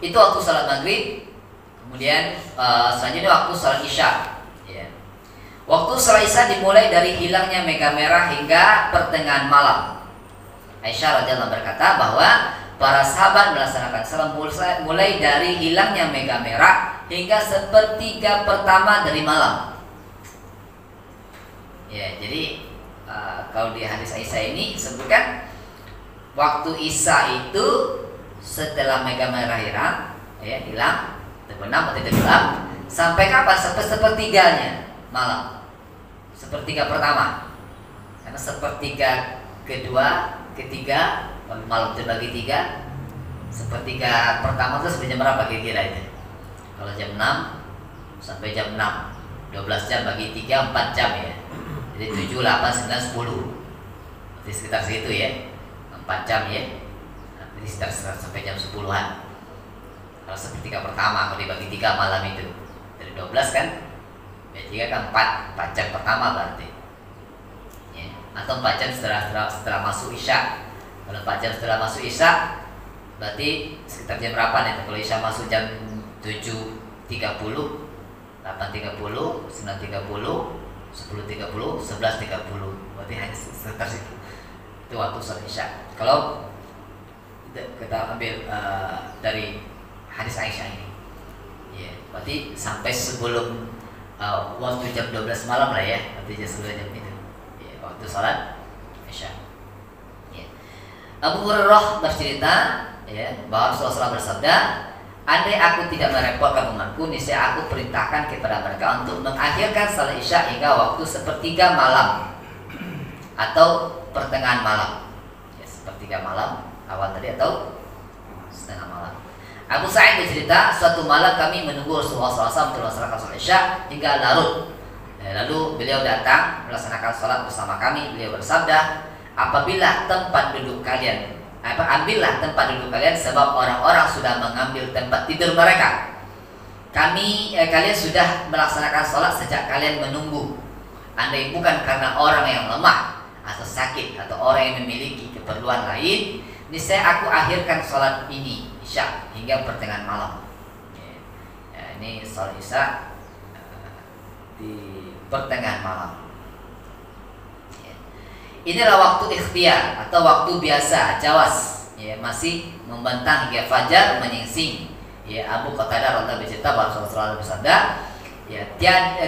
Itu waktu salat maghrib. Kemudian selanjutnya waktu salat isya. Ya. Waktu salat isya dimulai dari hilangnya mega merah hingga pertengahan malam. Aisyah radhiyallahu berkata bahwa para sahabat melaksanakan salat mulai dari hilangnya mega merah hingga sepertiga pertama dari malam. Ya, jadi kalau di hadis Aisyah ini disebutkan waktu isya itu setelah mega merah hilang terbenam atau tenggelam sampai kapan? Sampai sepertiganya malam, sepertiga pertama, karena sepertiga kedua, ketiga malam terbagi 3, sepertiga pertama itu sampai jam berapa kira-kira itu? Kalau jam 6 sampai jam 6 12 jam bagi 3 4 jam ya, jadi 7, 8, 9, 10 jadi sekitar segitu ya, 4 jam ya, jadi sekitar sampai jam 10-an. Kalau sepertiga pertama, kalau dibagi 3 malam itu dari 12 kan, bagi 3 kan 4 jam pertama berarti. Ya. Atau 4 jam setelah masuk Isya. Kalau 4 jam setelah masuk Isya, berarti sekitar jam berapa nih? Kalau Isya masuk jam 7.30, 8.30, 9.30, 10.30, 11.30, berarti hanya sekitar situ. Itu waktu sholat Isya. Kalau kita ambil dari hadis Aisyah ini, ya, berarti sampai sebelum waktu jam 12 malam lah ya, berarti sebelum jam itu, ya, waktu sholat Isya. Ya. Abu Hurairah bercerita, ya, bahwa Rasulullah bersabda, andai aku tidak merepotkan umatku, niscaya aku perintahkan kepada mereka untuk mengakhirkan salat Isya hingga waktu sepertiga malam atau pertengahan malam. Ya, sepertiga malam awal tadi atau setengah malam. Abu Sa'id bercerita, suatu malam kami menunggu Rasulullah SAW untuk melaksanakan salat Isya hingga larut. Lalu beliau datang melaksanakan salat bersama kami. Beliau bersabda, apabila tempat duduk kalian ambillah tempat duduk kalian, sebab orang-orang sudah mengambil tempat tidur mereka. Kalian sudah melaksanakan sholat sejak kalian menunggu. Andai bukan karena orang yang lemah atau sakit atau orang yang memiliki keperluan lain, niscaya aku akhirkan sholat ini Isya hingga pertengahan malam. Ya, ini sholat Isya di pertengahan malam. Inilah waktu ikhtiar atau waktu biasa, jawas, ya, masih membentang hingga fajar menyingsing. Ya, Abu Qatadah radhiyallahu bercerita bahwa Rasulullah bersabda, ya,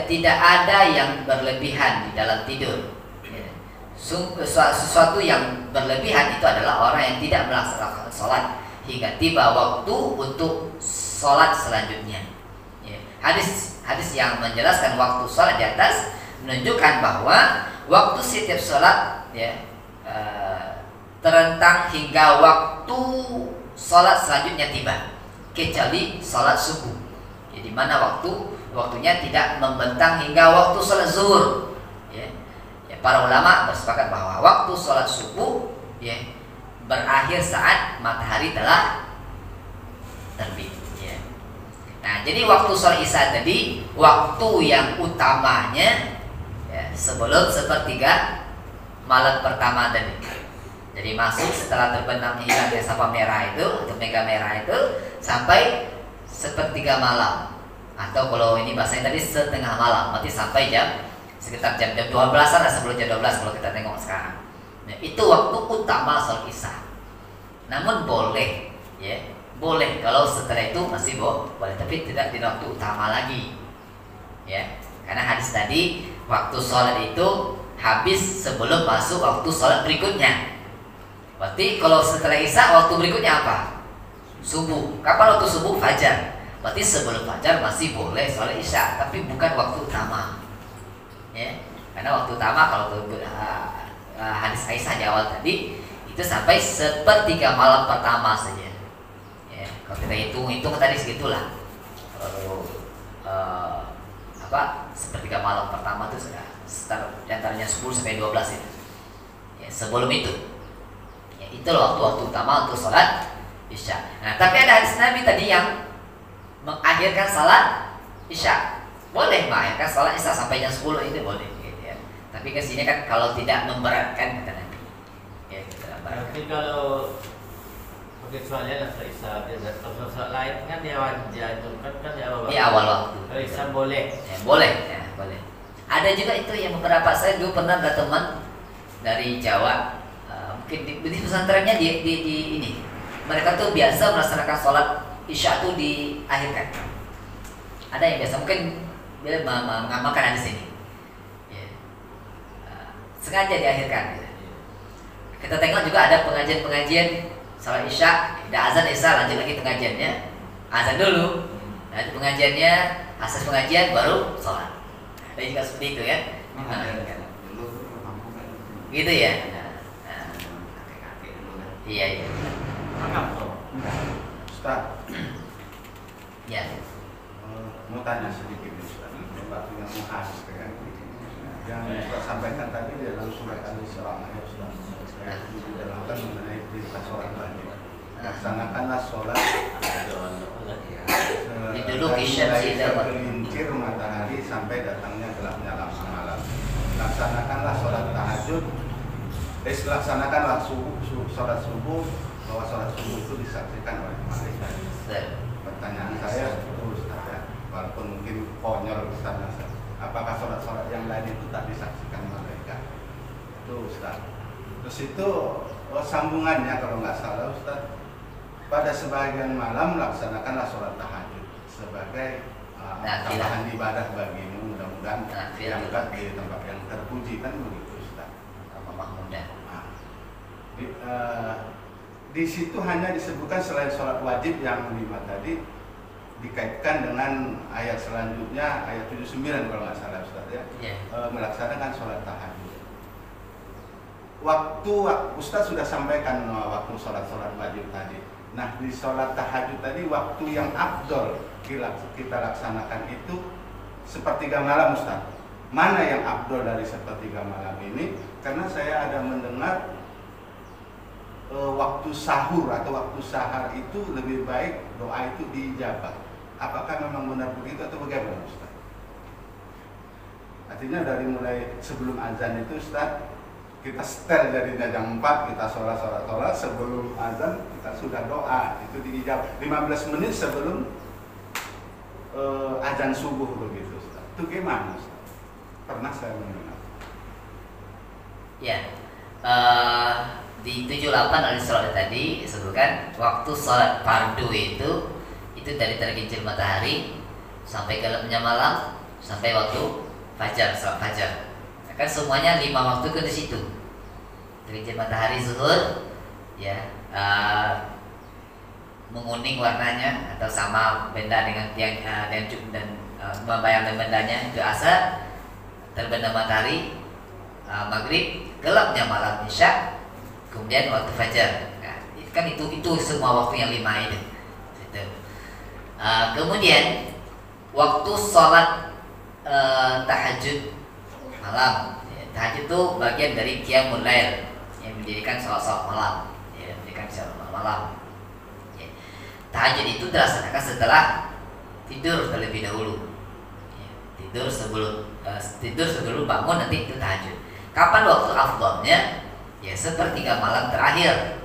tidak ada yang berlebihan di dalam tidur. Ya, sesuatu yang berlebihan itu adalah orang yang tidak melaksanakan sholat hingga tiba waktu untuk sholat selanjutnya. Ya, hadis yang menjelaskan waktu sholat di atas menunjukkan bahwa waktu setiap sholat, ya, terentang hingga waktu sholat selanjutnya tiba, kecuali sholat subuh, ya, di mana waktunya tidak membentang hingga waktu sholat zuhur. Ya, para ulama bersepakat bahwa waktu sholat subuh, ya, berakhir saat matahari telah terbit. Ya. Nah, jadi waktu sholat Isya tadi waktu yang utamanya, ya, sebelum sepertiga malam pertama tadi. Jadi masuk setelah terbenam hilangnya sapa merah itu atau mega merah itu sampai sepertiga malam, atau kalau ini bahasanya tadi setengah malam, berarti sampai sekitar jam 12-an sebelum jam 12 kalau kita tengok sekarang. Nah, itu waktu utama sholat Isya. Namun boleh, ya, boleh kalau setelah itu masih boleh, tapi tidak di waktu utama lagi, ya, karena hadis tadi waktu sholat itu habis sebelum masuk waktu sholat berikutnya. Berarti kalau setelah Isya waktu berikutnya apa? Subuh. Kapan waktu subuh? Fajar. Berarti sebelum fajar masih boleh sholat Isya, tapi bukan waktu utama. Ya, karena waktu utama kalau hadis Aisyah di awal tadi itu sampai sepertiga malam pertama saja. Ya, kalau kita hitung tadi segitulah. Kalau sepertiga malam pertama itu sudah sekitar antaranya 10 sampai 12 itu. Ya, sebelum itu, ya, itulah waktu utama untuk sholat Isya. Nah, tapi ada hadis Nabi tadi yang mengakhirkan sholat Isya. Boleh mengakhirkan sholat Isya sampai jam 10 itu boleh, gitu ya. Tapi ke sini kan kalau tidak memberatkan kata Nabi. Ya, tapi kalau kecuali sholat Isya, kalau sholat lain kan dia wajib kan di awal. Di awal waktu. Kalau Isya boleh. Ya, boleh, ya, boleh. Ada juga itu yang beberapa, saya dulu pernah ada teman dari Jawa, mungkin di pesantrennya di ini, mereka tuh biasa melaksanakan sholat Isya tuh diakhirkan. Ada yang biasa mungkin dia mengamalkan hadis ini, ya, sengaja diakhirkan. Gitu. Kita tengok juga ada pengajian sholat Isya, ada azan Isya lanjut lagi pengajiannya, azan dulu, nah itu pengajiannya, hasil pengajian baru sholat. Ada juga seperti itu ya. Gitu ya. Iya. Ustaz, ya. Mau tanya sedikit Ustaz, waktu yang menghadis kan, yang Ustaz sampaikan tadi di dalam surat Al-Isra ya Ustaz, di dalam mengenai perintah sholat wajib. laksanakanlah sholat Diduduki syamsi dapat tergelincir matahari sampai datangnya gelapnya malam. Laksanakanlah sholat tahajud. Laksanakanlah sholat subuh, bahwa sholat subuh itu disaksikan oleh malaikat. Pertanyaan saya itu Ustaz ya, walaupun mungkin konyol Ustaz, apakah sholat yang lain itu tak disaksikan malaikat? Itu Ustaz. Terus itu sambungannya kalau nggak salah Ustaz, pada sebagian malam laksanakanlah sholat tahajud sebagai tambahan ibadah bagimu, mudah-mudahan diangkat di tempat yang terpuji, kan begitu Ustaz. Di situ hanya disebutkan selain sholat wajib yang 5 tadi dikaitkan dengan ayat selanjutnya, ayat 79 kalau nggak salah Ustaz ya, melaksanakan sholat tahajud. Waktu Ustaz sudah sampaikan waktu sholat wajib tadi. Nah, di sholat tahajud tadi waktu yang afdol kita laksanakan itu sepertiga malam Ustaz. Mana yang afdol dari sepertiga malam ini? Karena saya ada mendengar waktu sahur atau waktu sahar itu lebih baik doa itu diijabah. Apakah memang benar begitu atau bagaimana Ustaz? Artinya dari mulai sebelum azan itu Ustaz, kita setel jadinya jam 4, kita sholat, sebelum azan kita sudah doa, itu diijabah 15 menit sebelum azan subuh begitu Ustaz. Itu gimana Ustaz? Pernah saya mendengar. Ya, di 78 oleh sholat tadi disebutkan waktu sholat fardu itu dari tergelincir matahari sampai gelapnya malam sampai waktu fajar, sholat fajar. Kan semuanya 5 waktu ke di situ. Tergelincir matahari zuhur, ya, menguning warnanya atau sama benda dengan tiang dan membayangkan bendanya itu asar, terbenam matahari, maghrib, gelapnya malam isya, kemudian waktu fajar. Nah, kan itu semua waktu yang 5 itu. Gitu. Kemudian waktu sholat tahajud malam. Tahajud itu bagian dari qiyamul lail yang mendirikan sholat malam, ya, mendirikan sholat malam. Ya. Tahajud itu dilaksanakan setelah tidur terlebih dahulu. Ya. Tidur sebelum bangun nanti itu tahajud. Kapan waktu afdalnya? Ya, sepertiga malam terakhir.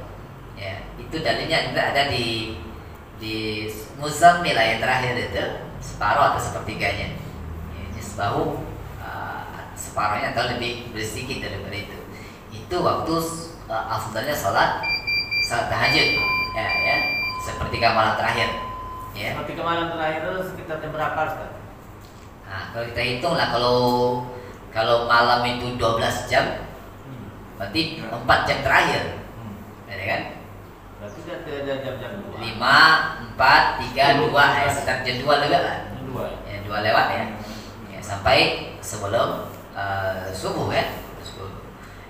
Ya, itu dalilnya ada di Muzammil yang terakhir itu separuh atau sepertiganya. Ya, ini separuh separuhnya atau lebih sedikit daripada itu. Itu waktu afdalnya salat tahajud. Ya, sepertiga malam terakhir. Ya. Sepertiga malam terakhir itu sekitar jam berapa Ustaz? Nah, kalau kita hitung lah, kalau malam itu 12 jam, berarti 4 jam terakhir. Ya kan? Berarti ada jam-jam 2. 5, 4, 3, 2, sekitar jam 2 lewat lah. 2. Ya, 2 lewat ya. Ya, sampai sebelum subuh ya.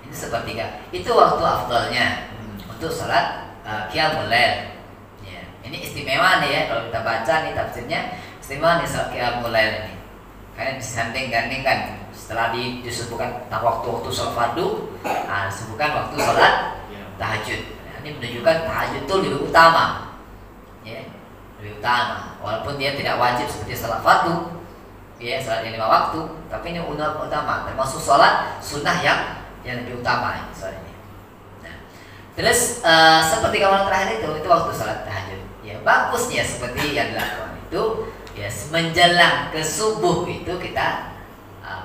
Ini sepertiga. Itu waktu afdalnya untuk salat qiyamul lail. Ya, ini istimewa nih ya, kalau kita baca nih tafsirnya, istimewa nih salat qiyamul lail ini. Karena disanding-gandingkan setelah disebutkan tentang waktu salat fardu, disebutkan waktu salat tahajud. Nah, ini menunjukkan tahajud itu lebih utama. Ya, lebih utama. Walaupun dia tidak wajib seperti salat fardu. Ya, salat yang 5 waktu, tapi ini utama, termasuk salat sunnah yang lebih utama soal ini. Nah, terus seperti malam terakhir itu waktu salat tahajud. Ya, bagusnya seperti yang dilakukan itu, ya, menjelang ke subuh itu kita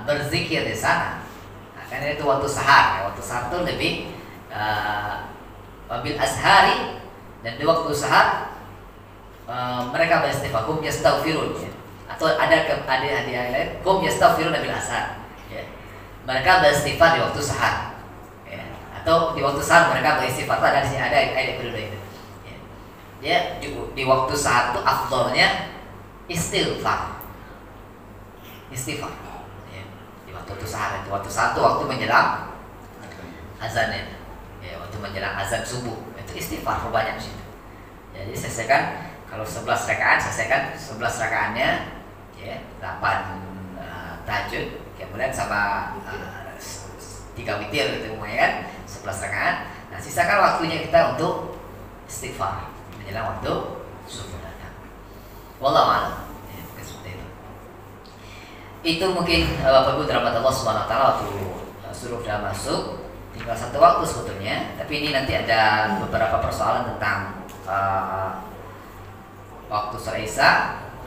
berzikir di sana. Nah, karena itu waktu sahar. Ya, waktu sahar itu lebih bil ashari, dan di waktu sahar mereka beristighfar, hum yastaghfirun, ya. Atau ada lain, hum yastaghfirun bil ashar. Ya. Mereka beristighfar di waktu sahar, ya. Atau di waktu sahar mereka beristighfar. Ada di sini ada kedua itu. Ya, di waktu sahar itu afdolnya istighfar. Ya. Di waktu sahar itu waktu menjelang azan ya, waktu menjelang azan subuh itu istighfar banyak di situ. Jadi selesaikan kalau 11 rakaat, selesaikan 11 rakaatnya, ya, 8 tahajud, kemudian sama 3 witir gitu, kan 11 rakaat. Nah, sisakan waktunya kita untuk istighfar. menjelang waktu subuh datang. Wallahu a'lam. Ya, seperti itu. Itu mungkin Bapak Ibu dirahmati Allah Subhanahu wa taala waktu suruh sudah masuk, tinggal satu waktu sebetulnya, tapi ini nanti ada beberapa persoalan tentang waktu sholat Isya,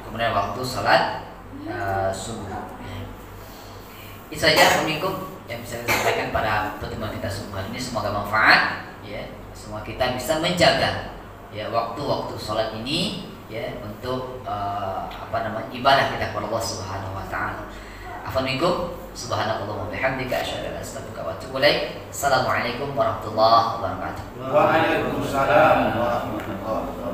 kemudian waktu sholat subuh. Itu saja Assalamualaikum yang bisa saya sampaikan pada pertemuan kita semua ini, semoga manfaat ya, semua kita bisa menjaga ya waktu-waktu sholat ini ya untuk ibadah kita kepada Allah Subhanahu wa taala. Assalamualaikum subhanakallahumma wa bihamdika asyhadu an la ilaha illa anta astaghfiruka wa atubu ilaik. Assalamualaikum warahmatullahi wabarakatuh. Waalaikumsalam warahmatullahi wabarakatuh.